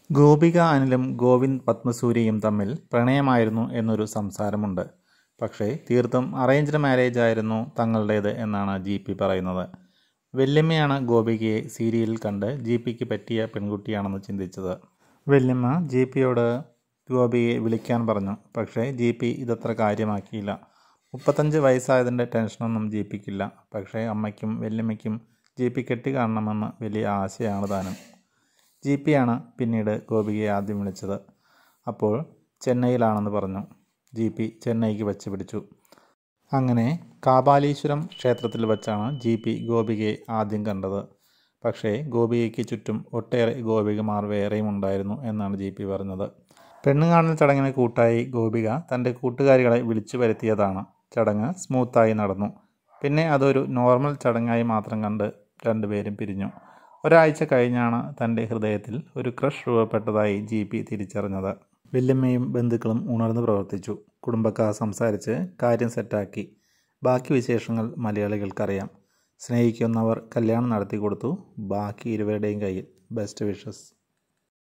ഗോപിക അനിലും ഗോവിന്ദ് പത്മസൂര്യയും തമ്മിൽ പ്രണയമായിരുന്നു എന്നൊരു സംസാരമുണ്ട്. പക്ഷേ തീർത്തും അറേഞ്ച്ഡ് മാരേജ് ആയിരുന്നു തങ്ങളുടേത് എന്നാണ് GP പറയുന്നത്. വല്യമ്മയാണ് ഗോപികയെ സീരിയലിൽ കണ്ട് GPക്ക് പറ്റിയ പെൺകുട്ടിയാണെന്ന് ചിന്തിച്ചത്. വല്യമ്മ GPയോട് ഗോപികയെ വിളിക്കാൻ പറഞ്ഞു. പക്ഷേ GP ഇതത്ര കാര്യമാക്കിയില്ല. 35 വയസ്സായതിൻ്റെ ടെൻഷനൊന്നും GPക്കില്ല. പക്ഷേ അമ്മയ്ക്കും വല്യമ്മയ്ക്കും GP കെട്ടിക്കാണണമെന്ന് വലിയ ആശയാണ് താനും. GPയാണ് പിന്നീട് ഗോപികയെ ആദ്യം വിളിച്ചത്. അപ്പോൾ ചെന്നൈയിലാണെന്ന് പറഞ്ഞു. GP ചെന്നൈക്ക് വച്ച് പിടിച്ചു. അങ്ങനെ കാപാലീശ്വരം ക്ഷേത്രത്തിൽ വച്ചാണ് GP ഗോപികയെ ആദ്യം കണ്ടത്. പക്ഷേ ഗോപികയ്ക്ക് ചുറ്റും ഒട്ടേറെ ഗോപികമാർ വേറെയും ഉണ്ടായിരുന്നു എന്നാണ് GP പറഞ്ഞത്. പെണ്ണുകാണൽ ചടങ്ങിന് കൂട്ടായി ഗോപിക തൻ്റെ കൂട്ടുകാരികളെ വിളിച്ചു വരുത്തിയതാണ്. ചടങ്ങ് സ്മൂത്തായി നടന്നു. പിന്നെ അതൊരു നോർമൽ ചടങ്ങായി മാത്രം കണ്ട് രണ്ടുപേരും പിരിഞ്ഞു. ഒരാഴ്ച കഴിഞ്ഞാണ് തൻ്റെ ഹൃദയത്തിൽ ഒരു ക്രഷ് രൂപപ്പെട്ടതായി GP തിരിച്ചറിഞ്ഞത്. വല്യമ്മയും ബന്ധുക്കളും ഉണർന്നു പ്രവർത്തിച്ചു. കുടുംബക്കാർ സംസാരിച്ച് കാര്യം സെറ്റാക്കി. ബാക്കി വിശേഷങ്ങൾ മലയാളികൾക്കറിയാം. സ്നേഹിക്കുന്നവർ കല്യാണം നടത്തി കൊടുത്തു. ബാക്കി ഇരുവരുടെയും കയ്യിൽ. Best wishes.